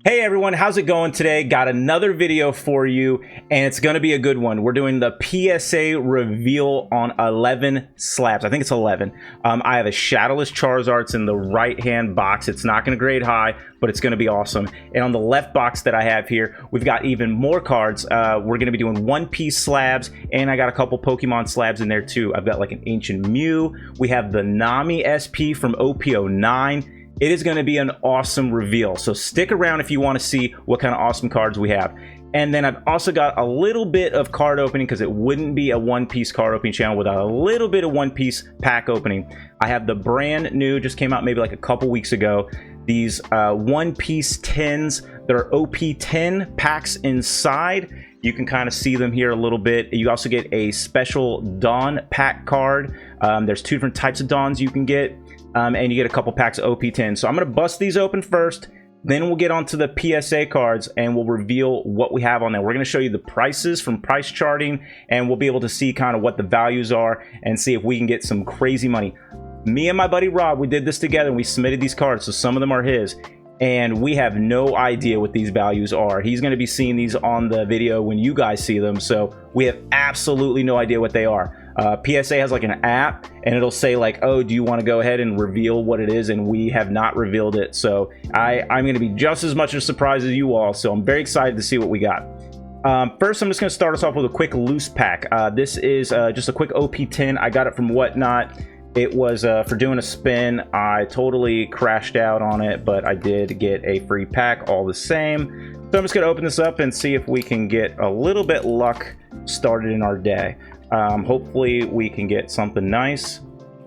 Hey everyone, how's it going today? Got another video for you, and it's gonna be a good one. We're doing the PSA reveal on 11 slabs. I think it's 11. I have a Shadowless Charizard's in the right-hand box. It's not gonna grade high, but it's gonna be awesome. And on the left box that I have here, we've got even more cards. We're gonna be doing One Piece slabs, and I got a couple Pokemon slabs in there too. I've got like an Ancient Mew. We have the Nami SP from OP09. It is going to be an awesome reveal, so stick around if you want to see what kind of awesome cards we have. And then I've also got a little bit of card opening, because it wouldn't be a One Piece card opening channel without a little bit of One Piece pack opening. I have the brand new, just came out maybe like a couple weeks ago, these One Piece 10s. There are OP10 packs inside. You can kind of see them here a little bit. You also get a special Dawn pack card. There's two different types of Dawns you can get. And you get a couple packs of OP10. So I'm going to bust these open first. Then we'll get onto the PSA cards and we'll reveal what we have on there. We're going to show you the prices from price charting, and we'll be able to see kind of what the values are and see if we can get some crazy money. Me and my buddy Rob, we did this together and we submitted these cards. So some of them are his. And we have no idea what these values are. He's going to be seeing these on the video when you guys see them. So we have absolutely no idea what they are. PSA has like an app, and it'll say like, oh, do you want to go ahead and reveal what it is? And we have not revealed it. So I'm going to be just as much a surprise as you all. So I'm very excited to see what we got. First, I'm just going to start us off with a quick loose pack. This is just a quick OP10. I got it from Whatnot. It was for doing a spin. I totally crashed out on it, but I did get a free pack all the same. So I'm just going to open this up and see if we can get a little bit luck started in our day. Hopefully we can get something nice.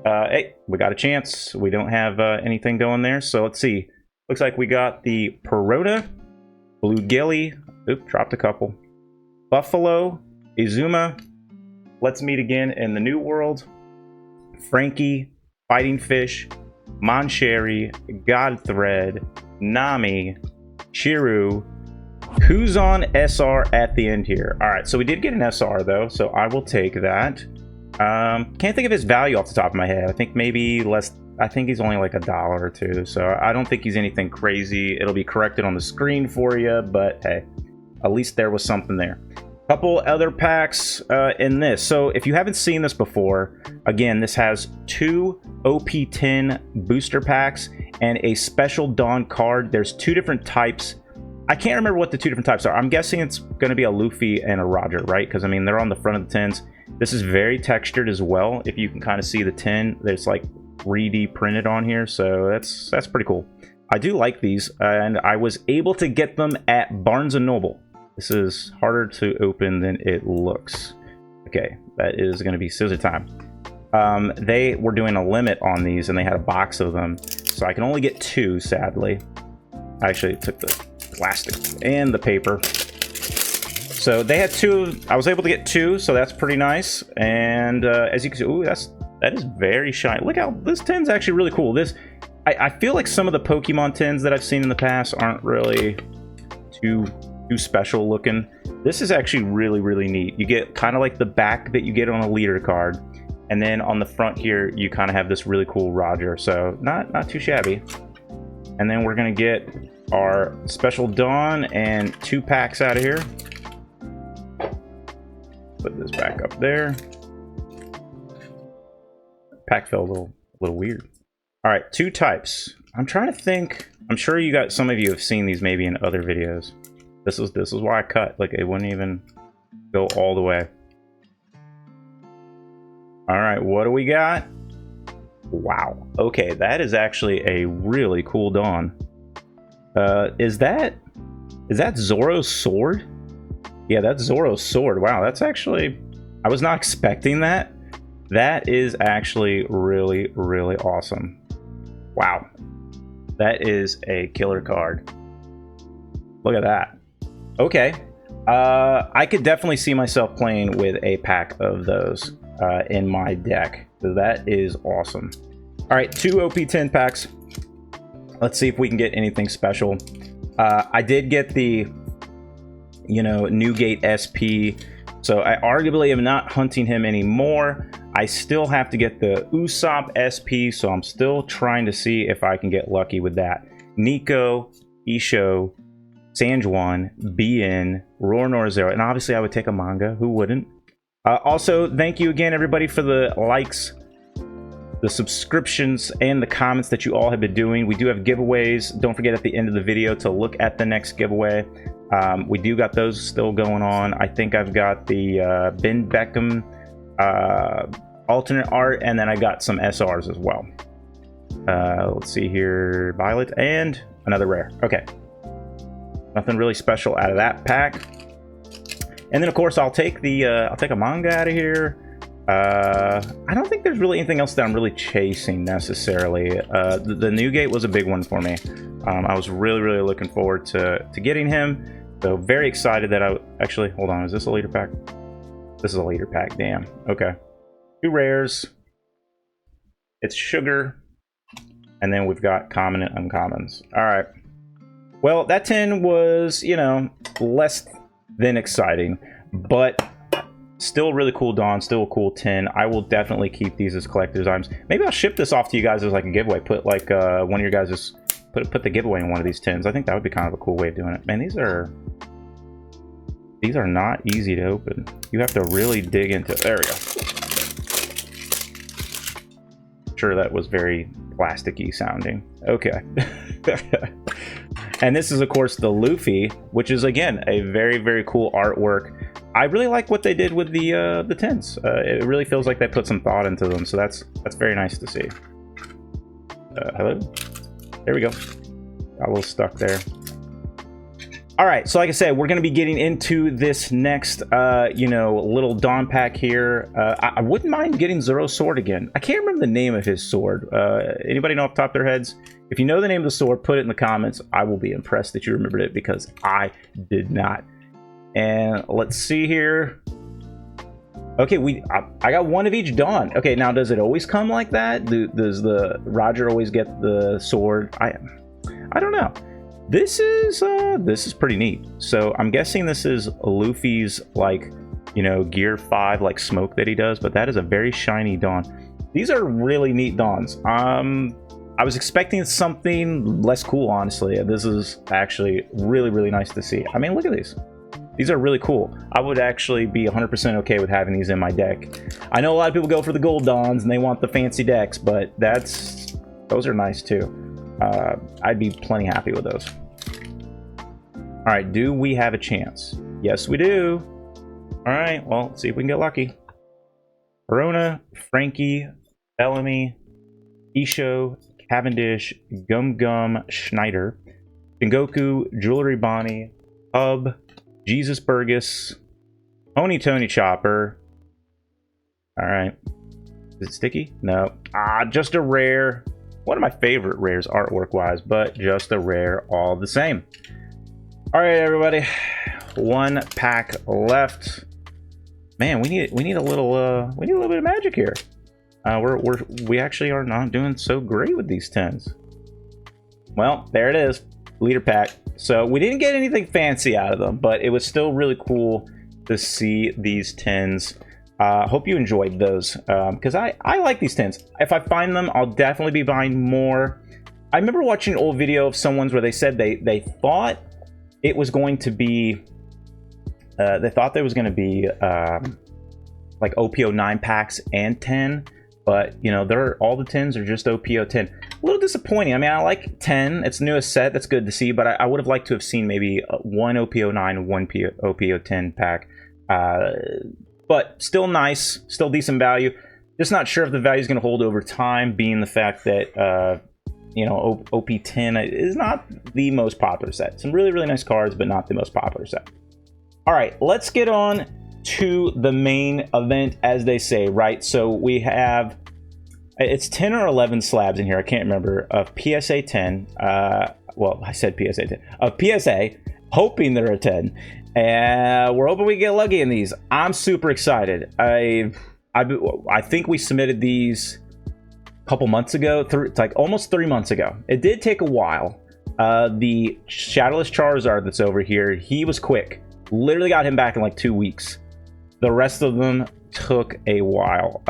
Hey, we got a chance. We don't have anything going there, so let's see. Looks like we got the Perona, Blue Gilly, oop, dropped a couple, Buffalo, Izuma, Let's Meet Again in the New World, Frankie, Fighting Fish, Moncherry, Godthread, Nami, Chiru. Who's on SR at the end here? All right, so we did get an SR though, so I will take that. Can't think of his value off the top of my head. I think maybe less. I think he's only like $1 or $2, so I don't think he's anything crazy. It'll be corrected on the screen for you, but hey, at least there was something there. Couple other packs in this. So if you haven't seen this before, again, this has two OP10 booster packs and a special Dawn card. There's two different types. I can't remember what the two different types are. I'm guessing it's going to be a Luffy and a Roger, right? Because, I mean, they're on the front of the 10s. This is very textured as well. If you can kind of see the 10, there's like 3D printed on here. So that's pretty cool. I do like these, and I was able to get them at Barnes & Noble. This is harder to open than it looks. Okay, that is going to be scissor time. They were doing a limit on these, and they had a box of them. So I can only get 2, sadly. I actually took the plastic and the paper. So they had 2. I was able to get 2, so that's pretty nice. And as you can see, ooh, that is very shiny. Look how this 10's actually really cool. I feel like some of the Pokemon 10s that I've seen in the past aren't really too special looking. This is actually really neat. You get kind of like the back that you get on a leader card, and then on the front here you kind of have this really cool Roger. So not too shabby. And then we're gonna get our special Dawn and 2 packs out of here. Put this back up there. Pack felt a little weird. All right, 2 types. I'm trying to think. I'm sure some of you have seen these maybe in other videos. This is why I cut. Like, it wouldn't even go all the way. All right, what do we got? Wow. Okay, that is actually a really cool Dawn. Is that Zoro's sword? Yeah, that's Zoro's sword. Wow, that's actually, I was not expecting that. That is actually really awesome. Wow. That is a killer card. Look at that. Okay. I could definitely see myself playing with a pack of those in my deck. So that is awesome. All right, 2 OP10 packs. Let's see if we can get anything special. I did get the, Newgate SP. So I arguably am not hunting him anymore. I still have to get the Usopp SP, so I'm still trying to see if I can get lucky with that. Nico, Isho, Sanjuan, BN, Roar Zero, and obviously I would take a manga. Who wouldn't? Also, thank you again, everybody, for the likes, the subscriptions, and the comments that you all have been doing. We do have giveaways. Don't forget at the end of the video to look at the next giveaway. We do got those still going on. I think I've got the Ben Beckham alternate art, and then I got some SRs as well. Let's see here, Violet, and another rare. Okay, nothing really special out of that pack. And then of course I'll take a manga out of here. I don't think there's really anything else that I'm really chasing necessarily. The Newgate was a big one for me. I was really looking forward to getting him. So very excited that actually, hold on, is this a leader pack? This is a leader pack, damn. Okay. 2 rares. It's Sugar. And then we've got common and uncommons. Alright. Well, that 10 was, you know, less than exciting. But still really cool Dawn, still a cool 10. I will definitely keep these as collector's items. Maybe I'll ship this off to you guys as like a giveaway. Put like one of your guys' put the giveaway in one of these 10s. I think that would be kind of a cool way of doing it. Man, these are not easy to open. You have to really dig into it. There we go. Sure, that was very plasticky sounding. Okay. And this is of course the Luffy, which is again a very cool artwork. I really like what they did with the 10s. It really feels like they put some thought into them, so that's very nice to see. Hello? There we go. Got a little stuck there. All right, so like I said, we're going to be getting into this next, you know, little Dawn pack here. I wouldn't mind getting Zoro's sword again. I can't remember the name of his sword. Anybody know off the top of their heads? If you know the name of the sword, put it in the comments. I will be impressed that you remembered it because I did not. And let's see here. Okay, I got one of each Dawn. Okay, now does it always come like that? Does the Roger always get the sword? I don't know. This is pretty neat. So I'm guessing this is Luffy's, like, you know, Gear 5 like smoke that he does, but that is a very shiny Dawn. These are really neat Dawns. I was expecting something less cool, honestly. This is actually really nice to see. I mean, look at these. These are really cool. I would actually be 100% okay with having these in my deck. I know a lot of people go for the gold Dawns and they want the fancy decks, but those are nice too. I'd be plenty happy with those. All right, do we have a chance? Yes, we do. All right, well, let's see if we can get lucky. Verona, Frankie, Bellamy, Isho, Cavendish, Gum Schneider, Tengoku, Jewelry Bonnie, Hub, Jesus Burgess, Tony Chopper. All right. Is it sticky? No. Just a rare. One of my favorite rares artwork-wise, but just a rare all the same. All right, everybody. One pack left. Man, we need a little bit of magic here. We actually are not doing so great with these 10s. Well, there it is. Leader pack. So we didn't get anything fancy out of them, but it was still really cool to see these 10s. Hope you enjoyed those, because I like these 10s. If I find them, I'll definitely be buying more. I remember watching an old video of someone's where they said they thought it was going to be like OPO 9 packs and 10, but you know, all the 10s are just OPO 10. A little disappointing. I mean, I like 10. It's the newest set. That's good to see, but I would have liked to have seen maybe one OPO 9 and one OPO 10 pack. But still nice, still decent value. Just not sure if the value is going to hold over time, being the fact that you know, OP10 is not the most popular set. Some really nice cards, but not the most popular set. All right, let's get on to the main event, as they say, right? So we have, it's 10 or 11 slabs in here, I can't remember, of PSA 10. Well, I said PSA 10. Of PSA, hoping they're a 10. And we're hoping we get lucky in these. I'm super excited. I think we submitted these a couple months ago, like almost 3 months ago. It did take a while. The Shadowless Charizard that's over here, he was quick. Literally got him back in like 2 weeks. The rest of them took a while.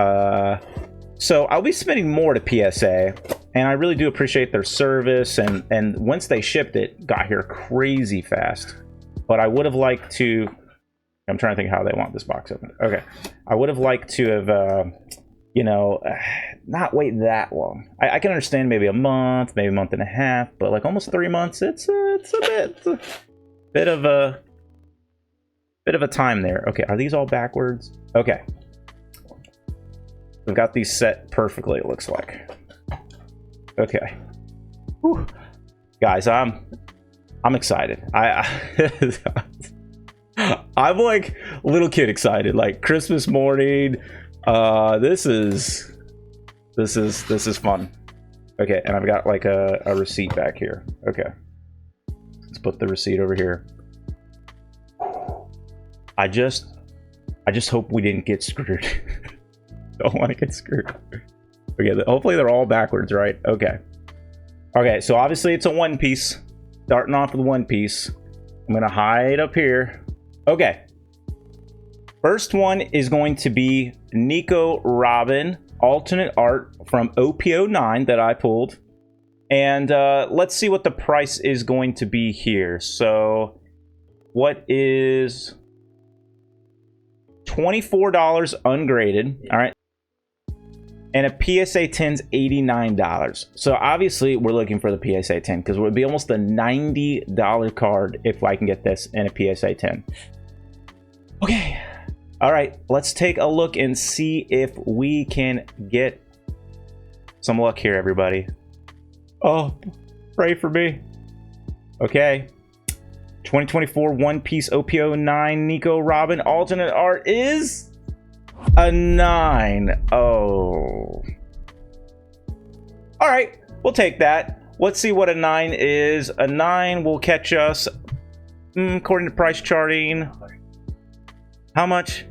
So I'll be submitting more to PSA. and I really do appreciate their service, and once they shipped it, got here crazy fast. But I would have liked to, I'm trying to think how they want this box open. Okay, I would have liked to have you know, not wait that long. I can understand maybe a month, maybe a month and a half, but like almost 3 months, it's a bit of a time there. Okay, are these all backwards? Okay, we've got these set perfectly, it looks like. Okay. Whew. Guys, I'm excited. I'm like little kid excited, like Christmas morning. This is fun. Okay, and I've got like a receipt back here. Okay, let's put the receipt over here. I just hope we didn't get screwed. Don't want to get screwed. Okay, hopefully they're all backwards, right? Okay. Okay, so obviously it's a One Piece. Starting off with One Piece. I'm gonna hide up here. Okay. First one is going to be Nico Robin, alternate art from OP09 that I pulled. And let's see what the price is going to be here. So, what is $24 ungraded? All right. And a PSA 10's $89. So obviously we're looking for the PSA 10 because it would be almost a $90 card if I can get this in a PSA 10. Okay. All right, let's take a look and see if we can get some luck here, everybody. Oh, pray for me. Okay. 2024 One Piece OP09 Nico Robin alternate art is a 9. Oh. All right, we'll take that. Let's see what a 9 is. A 9 will catch us, according to price charting. How much?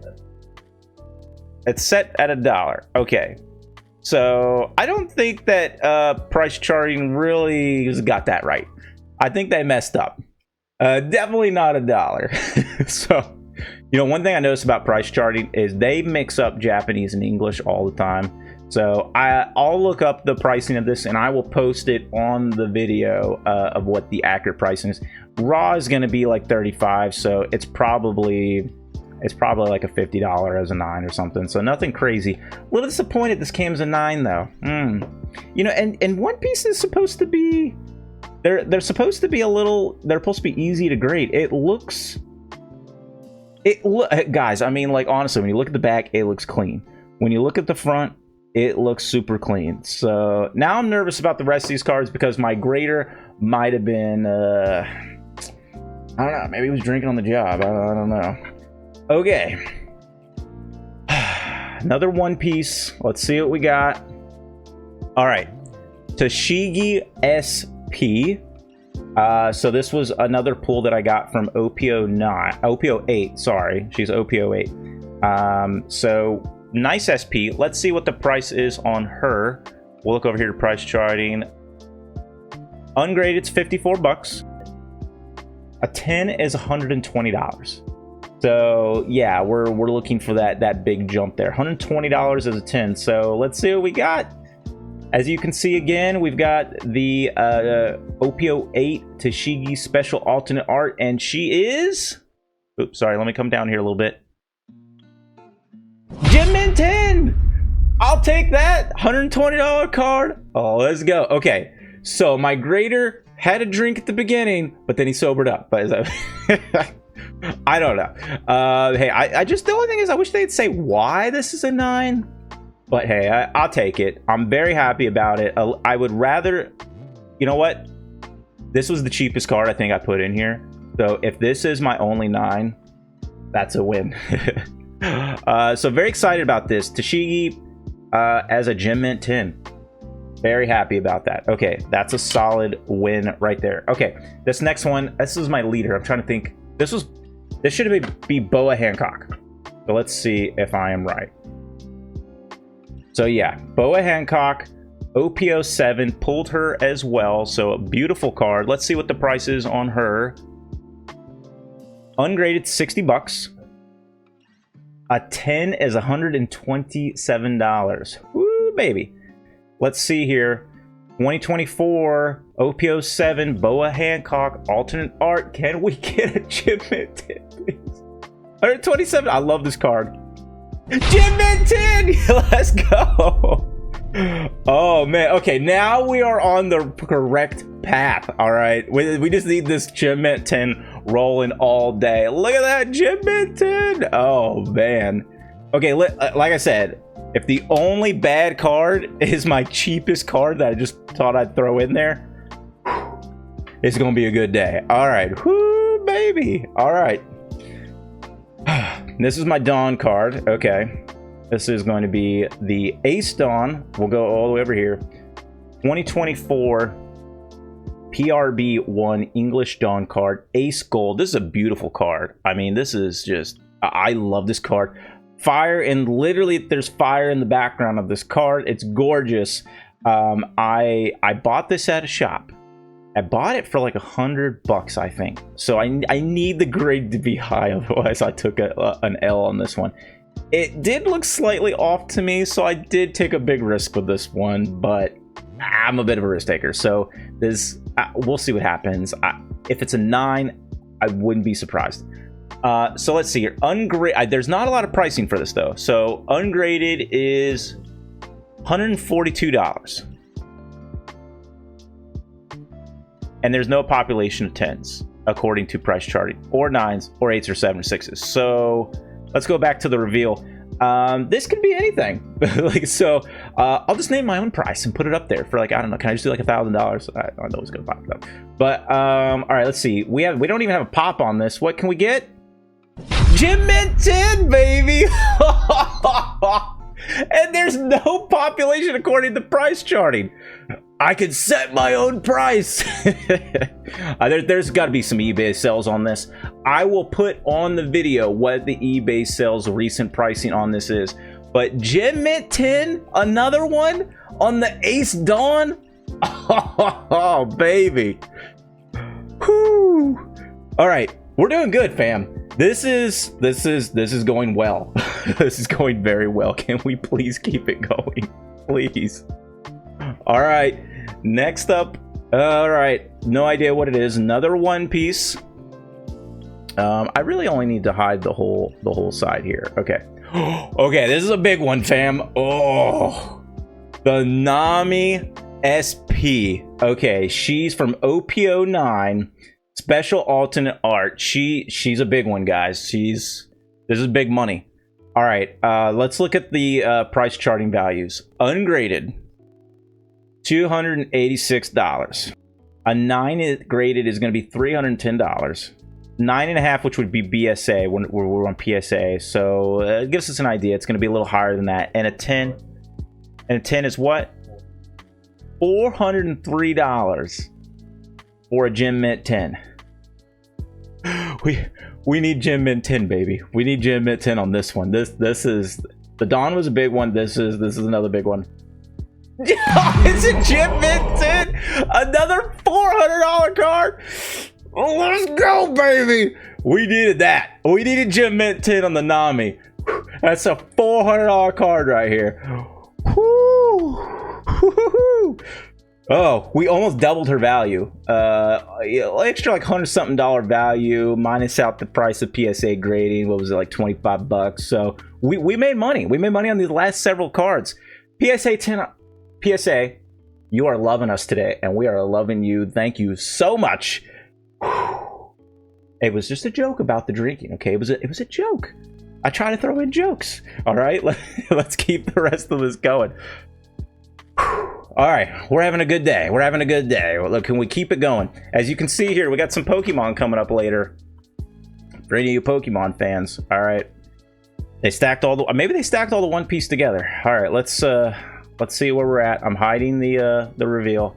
It's set at $1. Okay. So I don't think that price charting really has got that right. I think they messed up. Definitely not $1. So, you know, one thing I noticed about price charting is they mix up Japanese and English all the time. So I'll look up the pricing of this and I will post it on the video of what the accurate pricing is. Raw is going to be like $35, so it's probably like a $50 as a 9 or something. So nothing crazy. A little disappointed this came as a 9 though. You know, and One Piece is supposed to be, they're supposed to be a little, they're supposed to be easy to grade. Guys, I mean, like, honestly, when you look at the back, it looks clean. When you look at the front, it looks super clean. So now I'm nervous about the rest of these cards because my grader might have been, I don't know, maybe he was drinking on the job. I don't know. Okay. Another One Piece. Let's see what we got. All right. Tashigi SP. So this was another pull that I got from OP08. Sorry, she's OP08. So nice SP. Let's see what the price is on her. We'll look over here to price charting. Ungraded, it's $54. A 10 is $120. So yeah, we're looking for that big jump there. $120 as a 10. So let's see what we got. As you can see again, we've got the OP08 Tashigi special alternate art, and she is, oops, sorry, let me come down here a little bit. Gem 10! I'll take that $120 card. Oh, let's go. Okay, so my grader had a drink at the beginning, but then he sobered up. But I don't know. Hey, I just, the only thing is I wish they'd say why this is a 9. But hey, I'll take it. I'm very happy about it. I would rather, you know what? This was the cheapest card I think I put in here. So if this is my only 9, that's a win. So very excited about this. Tashigi as a Gem Mint 10. Very happy about that. Okay, that's a solid win right there. Okay, this next one, this is my leader. I'm trying to think. This should be Boa Hancock. So let's see if I am right. So yeah, Boa Hancock, OP07, pulled her as well. So a beautiful card. Let's see what the price is on her. Ungraded, $60. A 10 is $127. Woo, baby. Let's see here. 2024 OPO 7 Boa Hancock alternate art. Can we get a Gem Mint 10, please? 127. I love this card. Gem Mint 10. Let's go. Oh man. Okay, now we are on the correct path. All right, we just need this Gem Mint 10 rolling all day. Look at that Gem Mint 10. Oh man. Okay, like I said, if the only bad card is my cheapest card that I just thought I'd throw in there, it's gonna be a good day. All right, whoo baby. All right. This is my Dawn card. Okay, this is going to be the Ace Dawn. We'll go all the way over here. 2024 PRB 1 English Dawn card, Ace Gold. This is a beautiful card. I mean, this is just, I love this card. Fire, and literally there's fire in the background of this card. It's gorgeous. I bought this at a shop. I bought it for like $100, I think. So I need the grade to be high, otherwise I took an L on this one. It did look slightly off to me, so I did take a big risk with this one, but I'm a bit of a risk taker. So this, we'll see what happens. If it's a 9, I wouldn't be surprised. So let's see here. Ungraded. There's not a lot of pricing for this though. So ungraded is $142. And there's no population of 10s according to price charting, or 9s, or 8s, or 7s, or 6s. So let's go back to the reveal. This could be anything. I'll just name my own price and put it up there for like, I don't know, can I just do like $1,000? I know it's gonna pop it up. But all right, let's see. We don't even have a pop on this. What can we get? Gem Mint 10, baby. And there's no population according to price charting. I could set my own price. There's got to be some eBay sales on this. I will put on the video what the eBay sales recent pricing on this is. But Gem Mint 10, another one on the Ace Dawn. Oh, baby. Whew. All right, we're doing good, fam. This is going well. This is going very well. Can we please keep it going, please? All right, next up. All right, no idea what it is. Another One Piece. I really only need to hide the whole side here. Okay. Okay, this is a big one, fam. Oh, the Nami SP. Okay, she's from OPO 9. Special alternate art. She's a big one, guys. This is big money. All right, let's look at the price charting values. Ungraded, $286. A 9 graded is going to be $310. 9.5, which would be BSA when we're on PSA. So it gives us an idea. It's going to be a little higher than that. And a 10. And a 10 is what? $403 for a Gem Mint 10. We need Gem Mint 10, baby. We need Gem Mint 10 on this one. This is, the Dawn was a big one. This is another big one. It's a Gem Mint 10, another $400 card. Oh, let's go, baby. We needed that. We needed Gem Mint 10 on the Nami. That's a $400 card right here. Woo. Oh, we almost doubled her value. Extra like $100-something value, minus out the price of PSA grading. What was it, like $25? So we made money. We made money on these last several cards. PSA 10. PSA, you are loving us today, and we are loving you. Thank you so much. It was just a joke about the drinking, okay? It was a joke. I try to throw in jokes. All right, let's keep the rest of this going. All right, we're having a good day. We're having a good day. Look, can we keep it going? As you can see here, we got some Pokemon coming up later. For any of you Pokemon fans, all right. They stacked all the, maybe they stacked all the One Piece together. All right, let's see where we're at. I'm hiding the reveal.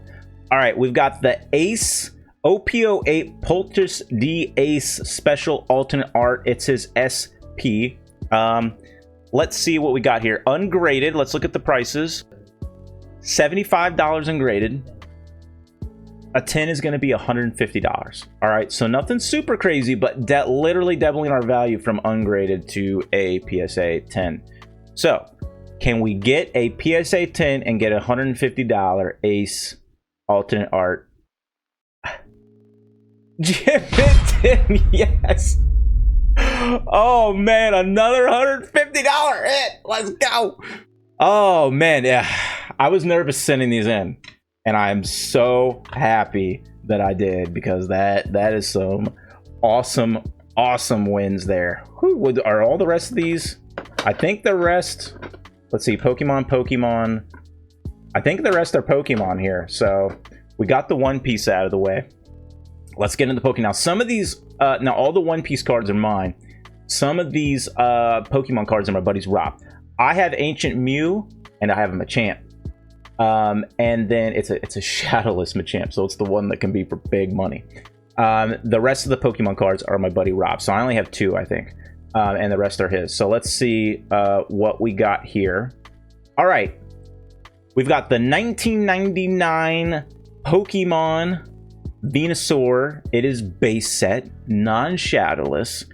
All right, we've got the Ace OPO 8 Poultice D Ace Special Alternate Art. It says SP. Let's see what we got here. Ungraded. Let's look at the prices. $75 ungraded. A 10 is going to be $150. All right, so nothing super crazy, but literally doubling our value from ungraded to a PSA 10. So can we get a PSA 10 and get a $150 Ace alternate art. Jiminton, yes. Oh man, another $150 hit. Let's go. Oh man, yeah. I was nervous sending these in, and I'm so happy that I did, because that is some awesome wins there. Who are all the rest of these? I think the rest, let's see, Pokemon. I think the rest are Pokemon here. So we got the One Piece out of the way. Let's get into Pokemon. Now, some of these, now all the One Piece cards are mine. Some of these Pokemon cards are my buddy's Rob. I have Ancient Mew, and I have a Machamp. And then it's a Shadowless Machamp, so it's the one that can be for big money. The rest of the Pokemon cards are my buddy Rob, so I only have 2, I think. And the rest are his. So let's see what we got here. All right. We've got the 1999 Pokemon Venusaur. It is base set, non-shadowless.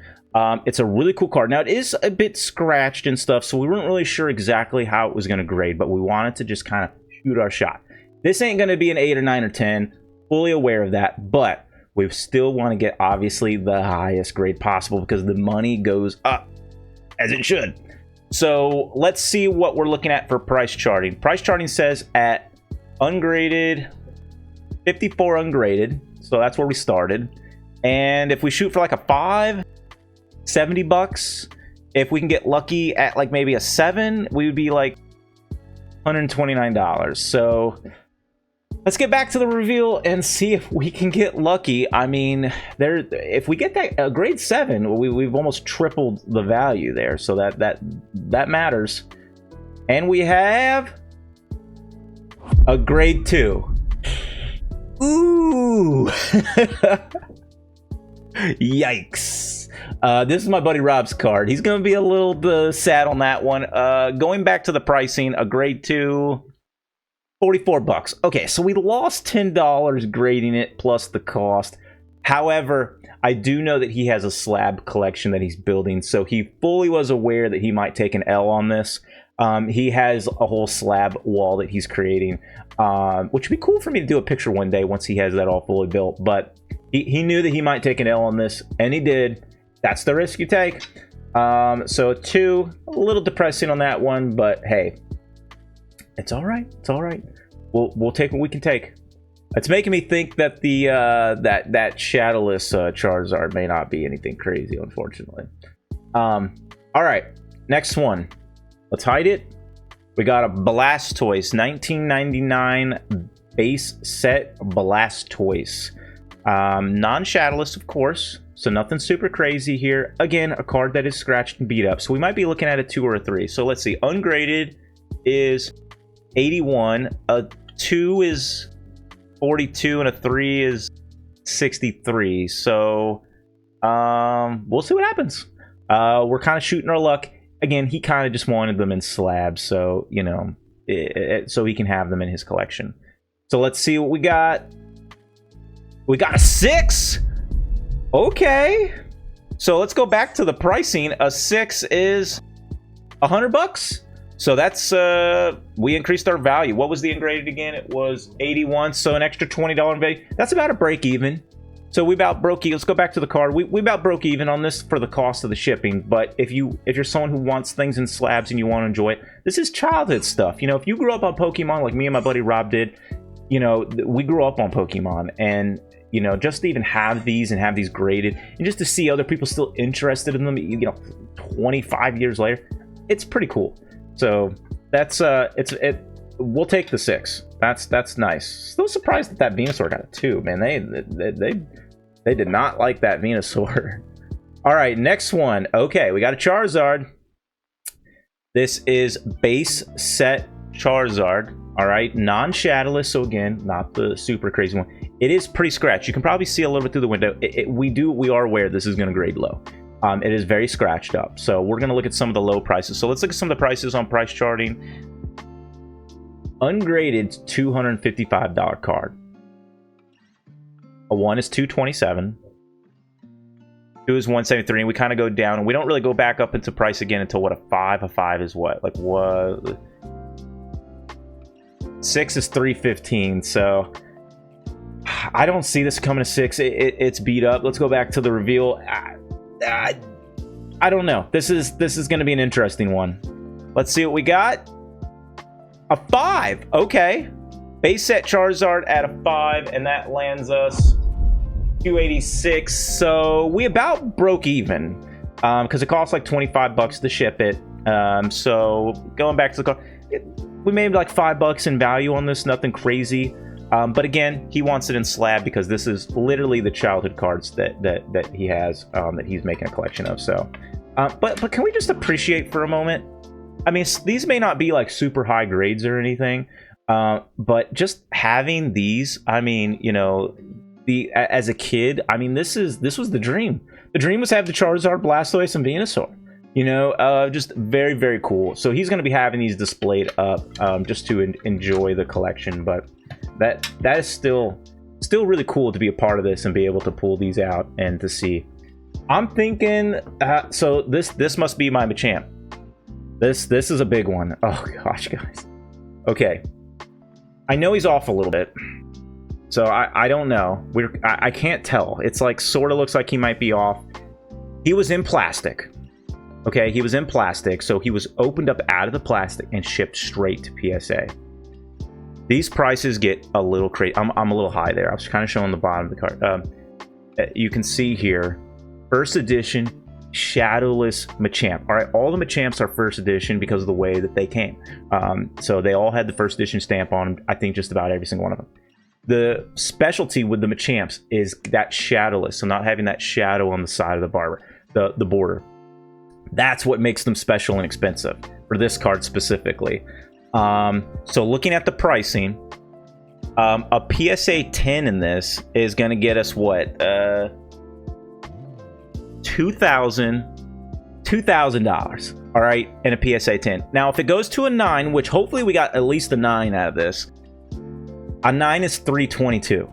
It's a really cool card. Now, it is a bit scratched and stuff, so we weren't really sure exactly how it was going to grade, but we wanted to just kind of shoot our shot. This ain't going to be an 8 or 9 or 10. Fully aware of that, but we still want to get, obviously, the highest grade possible, because the money goes up, as it should. So let's see what we're looking at for price charting. Price charting says at ungraded, 54 ungraded. So that's where we started. And if we shoot for like a 5, 70 bucks. If we can get lucky at like maybe a 7, we would be like $129. So let's get back to the reveal and see if we can get lucky. I mean, if we get that grade 7, we've almost tripled the value there, so that matters. And we have a grade 2. Ooh. Yikes. This is my buddy Rob's card. He's gonna be a little sad on that one. Going back to the pricing, a grade 2, 44 bucks. Okay, so we lost $10 grading it plus the cost. However, I do know that he has a slab collection that he's building, so he fully was aware that he might take an L on this. He has a whole slab wall that he's creating, which would be cool for me to do a picture one day once he has that all fully built. But he knew that he might take an L on this, and he did. That's the risk you take. So 2, a little depressing on that one, but hey, it's all right. It's all right. We'll take what we can take. It's making me think that the that shadowless Charizard may not be anything crazy, unfortunately. All right, next one. Let's hide it. We got a Blastoise, 1999 base set Blastoise. Non-shadowless, of course, so nothing super crazy here. Again, a card that is scratched and beat up, so we might be looking at a 2 or a 3. So let's see. Ungraded is 81. A 2 is 42, and a 3 is 63. So we'll see what happens. We're kind of shooting our luck. Again, he kind of just wanted them in slabs, so, you know, so he can have them in his collection. So let's see what we got. We got a 6. Okay. So let's go back to the pricing. A 6 is 100 bucks. So that's, we increased our value. What was the ungraded again? It was 81, so an extra $20 in value. That's about a break even. So we about broke even. Let's go back to the card. We about broke even on this for the cost of the shipping. But if you're someone who wants things in slabs and you want to enjoy it, this is childhood stuff. You know, if you grew up on Pokemon like me and my buddy Rob did, you know, we grew up on Pokemon, and you know, just to even have these and have these graded, and just to see other people still interested in them, you know, 25 years later, it's pretty cool. So that's we'll take the 6. That's nice. Still surprised that Venusaur got a 2, man. They did not like that Venusaur. All right, next one. Okay, we got a Charizard. This is base set Charizard. All right, non-shadowless, so again, not the super crazy one. It is pretty scratched. You can probably see a little bit through the window. We are aware this is going to grade low. It is very scratched up. So we're going to look at some of the low prices. So let's look at some of the prices on price charting. Ungraded $255 card. A 1 is $227. 2 is $173, and we kind of go down, and we don't really go back up into price again until what, a 5? A 5 is what? Like what? 6 is $315. So I don't see this coming to 6. It's beat up. Let's go back to the reveal. I don't know. This is going to be an interesting one. Let's see what we got. A 5. Okay. Base set Charizard at a 5, and that lands us 286. So we about broke even because it costs like 25 bucks to ship it. So going back to the car, we made like $5 in value on this. Nothing crazy. But again, he wants it in slab because this is literally the childhood cards that he has, that he's making a collection of. So, but can we just appreciate for a moment? I mean, these may not be like super high grades or anything, but just having these, I mean, you know, as a kid, I mean, this was the dream. The dream was to have the Charizard, Blastoise, and Venusaur. You know, just very, very cool. So he's going to be having these displayed up just to enjoy the collection. But that is still really cool to be a part of this and be able to pull these out and to see. I'm thinking, so this must be my Machamp. This is a big one. Oh gosh, guys. Okay, I know he's off a little bit, so I don't know. I can't tell. It's like sort of looks like he might be off. He was in plastic. Okay, he was in plastic, so he was opened up out of the plastic and shipped straight to PSA. These prices get a little crazy. I'm a little high there. I was kind of showing the bottom of the card. You can see here, first edition shadowless Machamp. All right, all the Machamps are first edition because of the way that they came. So they all had the first edition stamp on them. I think just about every single one of them. The specialty with the Machamps is that shadowless, so not having that shadow on the side of the border. That's what makes them special and expensive for this card specifically. So looking at the pricing, a PSA 10 in this is going to get us what? $2,000. All right, and a PSA 10. Now, if it goes to a 9, which hopefully we got at least a 9 out of this, a 9 is $322.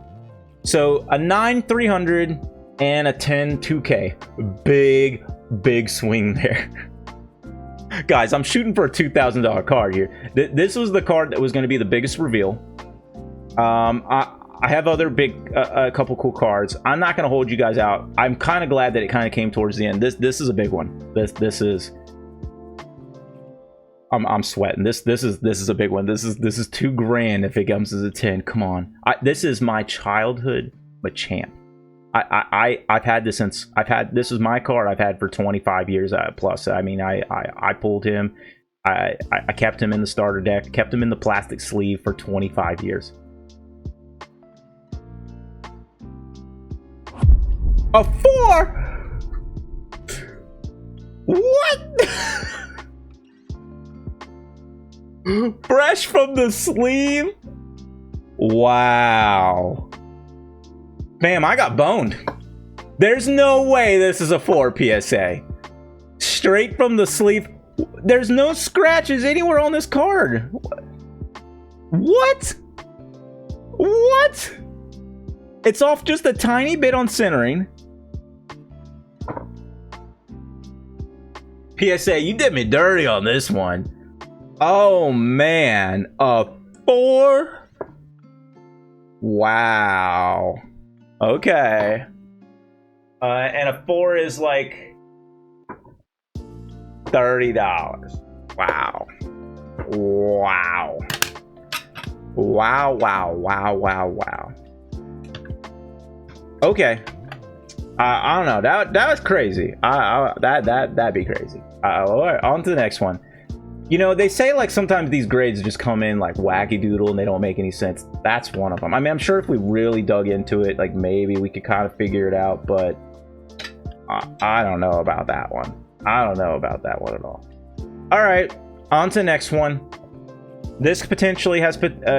So a 9, 300, and a 10, 2K. Big swing there. Guys, I'm shooting for a $2,000 card here. This was the card that was going to be the biggest reveal. I have other a couple cool cards. I'm not going to hold you guys out. I'm kind of glad that it kind of came towards the end. This is a big one. This is. I'm sweating. This is a big one. This is $2 grand if it comes as a 10. Come on. This is my childhood Machamp. I've had this since this is my card I've had for 25 years plus. I mean, I pulled him. I kept him in the starter deck, kept him in the plastic sleeve for 25 years. A 4? What? Fresh from the sleeve? Wow. Bam, I got boned. There's no way this is a 4 PSA. Straight from the sleeve. There's no scratches anywhere on this card. What? What? It's off just a tiny bit on centering. PSA, you did me dirty on this one. Oh, man. A 4? Wow. Okay. And a 4 is like $30. Wow. Wow. Wow. Okay. I don't know. That was crazy. That'd be crazy. All right, on to the next one. You know, they say like sometimes these grades just come in like wacky doodle and they don't make any sense. That's one of them. I mean, I'm sure if we really dug into it, like maybe we could kind of figure it out, but I don't know about that one. I don't know about that one at all. All right, on to the next one. This potentially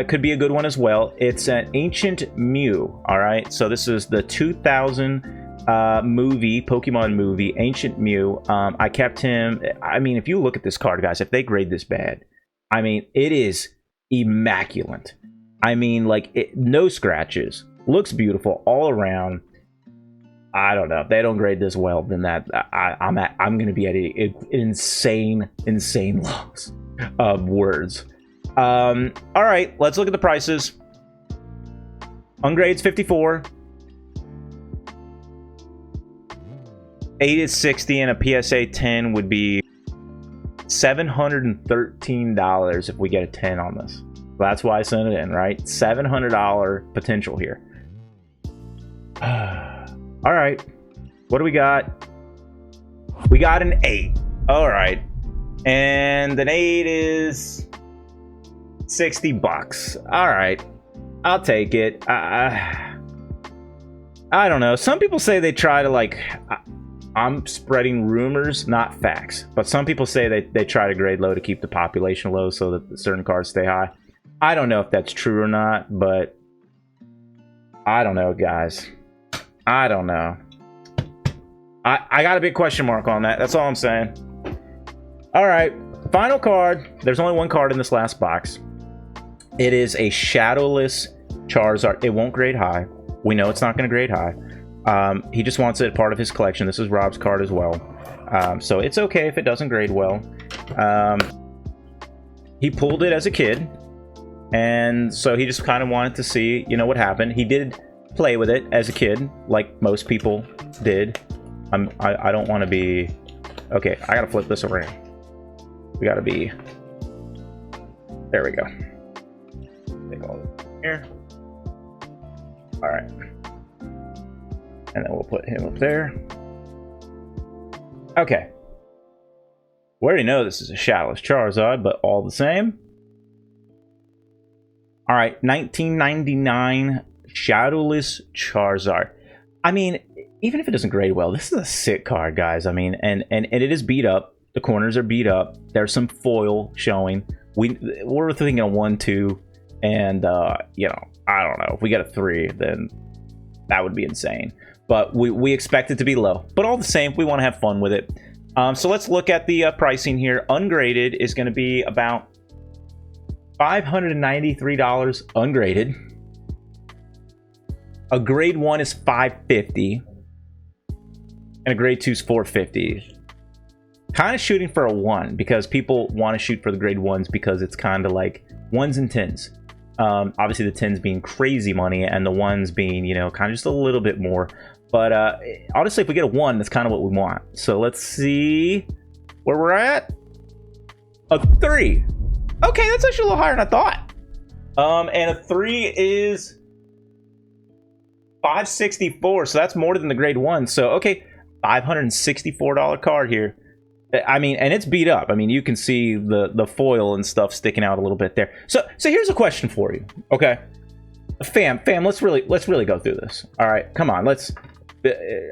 could be a good one as well. It's an Ancient Mew. All right, so this is the 2000 Pokemon movie, Ancient Mew. I kept him. I mean, if you look at this card, guys, if they grade this bad, I mean, it is immaculate. I mean, like, no scratches. Looks beautiful all around. I don't know. If they don't grade this well, then I'm going to be at an insane loss of words. All right, let's look at the prices. Ungrade's 54. 8 is 60, and a PSA 10 would be $713 if we get a 10 on this. That's why I sent it in, right? $700 potential here. All right. What do we got? We got an 8. All right. And an 8 is $60. All right. I'll take it. I don't know. Some people say they try to, like... I'm spreading rumors, not facts. But some people say they try to grade low to keep the population low so that certain cards stay high. I don't know if that's true or not, but... I don't know, guys. I don't know. I got a big question mark on that. That's all I'm saying. All right. Final card. There's only one card in this last box. It is a shadowless Charizard. It won't grade high. We know it's not going to grade high. He just wants it part of his collection. This is Rob's card as well. So it's okay if it doesn't grade well. He pulled it as a kid. And so he just kind of wanted to see, you know, what happened. He did play with it as a kid, like most people did. I don't want to be... Okay, I gotta flip this around. We gotta be... There we go. Take all this here. Alright. And then we'll put him up there. Okay. We already know this is a shadowless Charizard, but all the same. Alright, 1999 shadowless Charizard. I mean, even if it doesn't grade well, this is a sick card, guys. I mean, and it is beat up. The corners are beat up. There's some foil showing. We're thinking a 1, 2, and you know, I don't know. If we get a 3, then that would be insane. But we expect it to be low. But all the same, we want to have fun with it. So let's look at the pricing here. Ungraded is going to be about $593 ungraded. A grade 1 is $550. And a grade 2 is $450. Kind of shooting for a 1 because people want to shoot for the grade 1s because it's kind of like 1s and 10s. Obviously the 10s being crazy money and the 1s being, you know, kind of just a little bit more. But honestly, if we get a 1, that's kind of what we want. So let's see where we're at. A 3. Okay, that's actually a little higher than I thought. And a 3 is $564. So that's more than the grade 1. So, okay, $564 card here. I mean, and it's beat up. I mean, you can see the foil and stuff sticking out a little bit there. So here's a question for you. Okay, fam, let's really go through this. All right, come on, let's.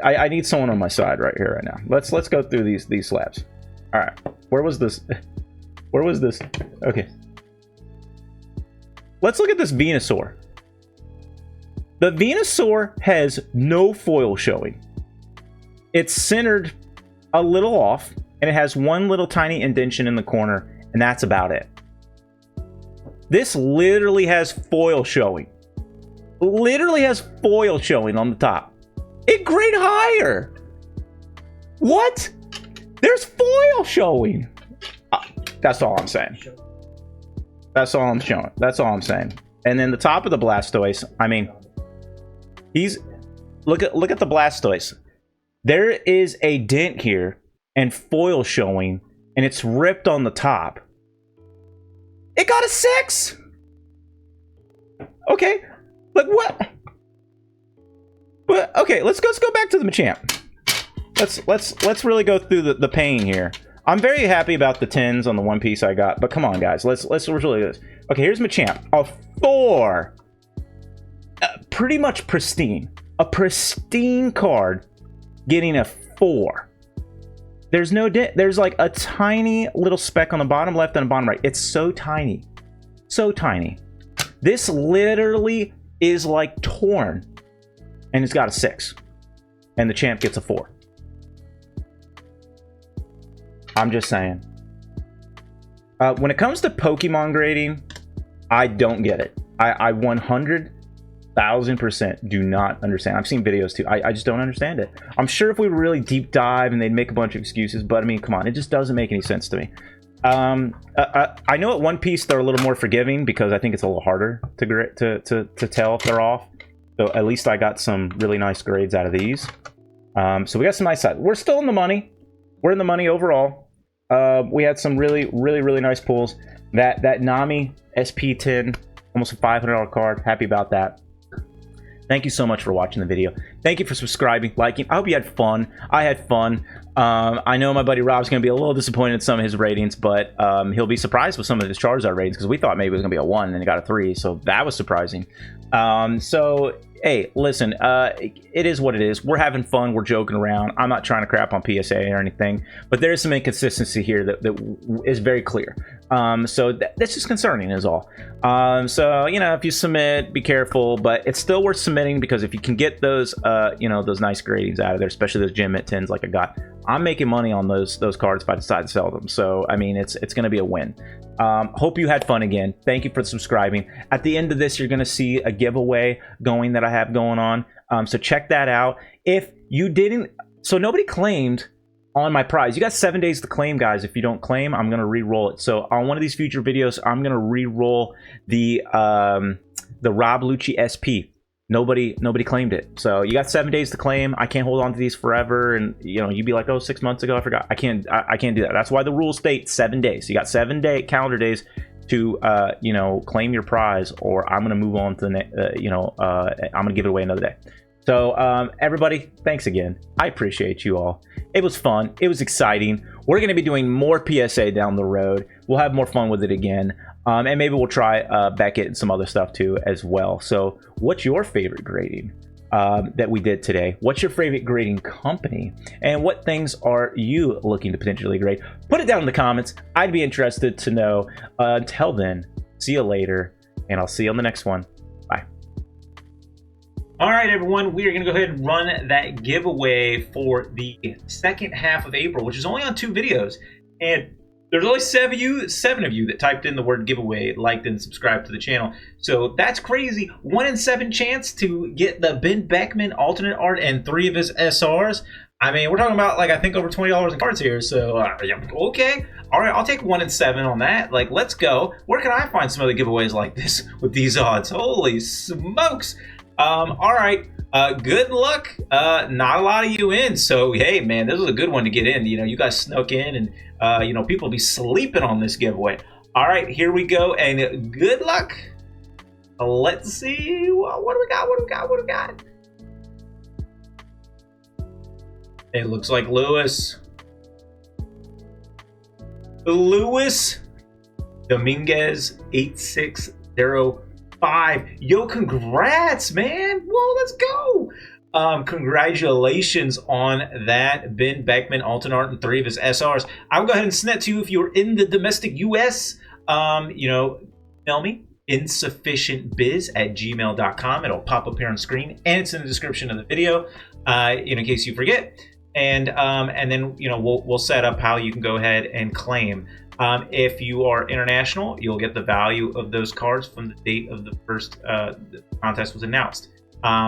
I need someone on my side right here, right now. Let's go through these slabs. All right, where was this? Where was this? Okay, let's look at this Venusaur. The Venusaur has no foil showing. It's centered a little off, and it has one little tiny indentation in the corner, and that's about it. This literally has foil showing. Literally has foil showing on the top. It grade higher. What? There's foil showing. That's all I'm saying. That's all I'm showing. That's all I'm saying. And then the top of the Blastoise, I mean, he's look at the Blastoise. There is a dent here and foil showing, and it's ripped on the top. It got a 6. Okay, like what? But okay, let's go back to the Machamp. Let's really go through the pain here. I'm very happy about the 10s on the One Piece I got, but come on, guys, let's really do this. Okay, here's Machamp, a 4, pretty much pristine, a pristine card, getting a 4. There's no dent. There's like a tiny little speck on the bottom left and the bottom right. It's so tiny, so tiny. This literally is like torn, and it's got a 6, and the champ gets a 4. I'm just saying. When it comes to Pokemon grading, I don't get it. I 100,000% do not understand. I've seen videos too. I just don't understand it. I'm sure if we were really deep dive and they'd make a bunch of excuses, but I mean, come on, it just doesn't make any sense to me. I know at One Piece they're a little more forgiving because I think it's a little harder to tell if they're off. So at least I got some really nice grades out of these. So we got some nice side. We're still in the money. We're in the money overall. We had some really nice pulls. That Nami SP10, almost a $500 card. Happy about that. Thank you so much for watching the video. Thank you for subscribing, liking. I hope you had fun. I had fun. I know my buddy Rob's going to be a little disappointed in some of his ratings, but he'll be surprised with some of his Charizard ratings because we thought maybe it was going to be a 1 and he got a 3, so that was surprising. So, hey, listen, it is what it is. We're having fun. We're joking around. I'm not trying to crap on PSA or anything, but there is some inconsistency here that is very clear. So that's just concerning is all. So, you know, if you submit, be careful, but it's still worth submitting because if you can get those, you know, those nice gradings out of there, especially those gem mint 10s like I got, I'm making money on those cards if I decide to sell them. So, I mean, it's going to be a win. Hope you had fun again. Thank you for subscribing. At the end of this, you're going to see a giveaway going that I have going on. So check that out. If you didn't, so nobody claimed on my prize. You got 7 days to claim, guys. If you don't claim, I'm going to re-roll it. So on one of these future videos, I'm going to re-roll the Rob Lucci SP. Nobody claimed it. So you got 7 days to claim. I can't hold on to these forever. And you know, you'd be like, oh, 6 months ago, I forgot. I can't do that. That's why the rules state 7 days. So you got 7 calendar days to you know, claim your prize, or I'm gonna move on to the you know, I'm gonna give it away another day. So everybody, thanks again. I appreciate you all. It was fun. It was exciting. We're gonna be doing more PSA down the road. We'll have more fun with it again. And maybe we'll try Beckett and some other stuff too as well. So what's your favorite grading that we did today? What's your favorite grading company? And what things are you looking to potentially grade? Put it down in the comments. I'd be interested to know. Until then, see you later, and I'll see you on the next one. Bye. All right, everyone, we are going to go ahead and run that giveaway for the second half of April, which is only on 2 videos. And there's only 7 of you that typed in the word giveaway, liked and subscribed to the channel. So that's crazy. 1 in 7 chance to get the Ben Beckman alternate art and 3 of his SRs. I mean, we're talking about, like, I think over $20 in cards here. So, okay. All right, I'll take 1 in 7 on that. Like, let's go. Where can I find some other giveaways like this with these odds? Holy smokes. All right. Good luck. Not a lot of you in. So, hey, man, this was a good one to get in. You know, you guys snuck in and, you know, people be sleeping on this giveaway. All right, here we go. And good luck. Let's see. What do we got? What do we got? What do we got? It looks like Lewis. Luis Dominguez 8605. Yo, congrats, man. Whoa, let's go. Congratulations on that Ben Beckman alternate art and 3 of his SRs. I'll go ahead and send that to you if you're in the domestic US. You know, email me insufficientbiz@gmail.com. It'll pop up here on screen, and it's in the description of the video, in case you forget. And then, you know, we'll set up how you can go ahead and claim. If you are international, you'll get the value of those cards from the date of the first contest was announced.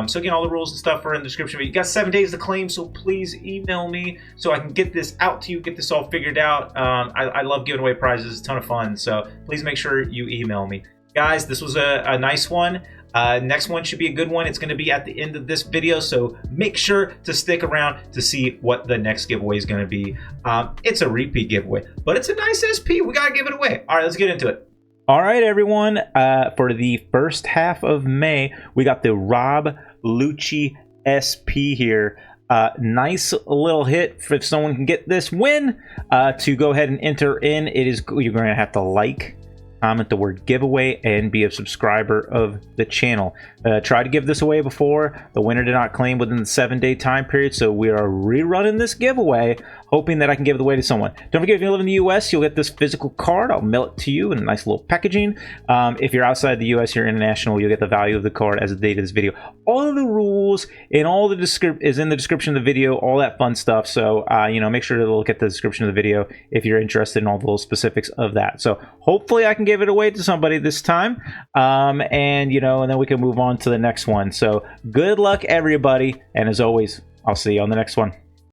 So again, all the rules and stuff are in the description. But you got 7 days to claim, so please email me so I can get this out to you, get this all figured out. I love giving away prizes. It's a ton of fun. So please make sure you email me. Guys, this was a nice one. Next one should be a good one. It's going to be at the end of this video, so make sure to stick around to see what the next giveaway is going to be. It's a repeat giveaway, but it's a nice SP. We got to give it away. All right, let's get into it. All right, everyone. For the first half of May, we got the Rob Lucci SP here. Nice little hit if someone can get this win. To go ahead and enter in, you're going to have to like, comment the word giveaway, and be a subscriber of the channel. Tried to give this away before. The winner did not claim within the 7-day time period, so we are rerunning this giveaway, hoping that I can give it away to someone. Don't forget, if you live in the US, you'll get this physical card. I'll mail it to you in a nice little packaging. If you're outside the US, you're international, you'll get the value of the card as the date of this video. All of the rules and all the is in the description of the video, all that fun stuff. So you know, make sure to look at the description of the video if you're interested in all the little specifics of that. So hopefully I can give it away to somebody this time, and you know, and then we can move on to the next one. So good luck, everybody, and as always, I'll see you on the next one.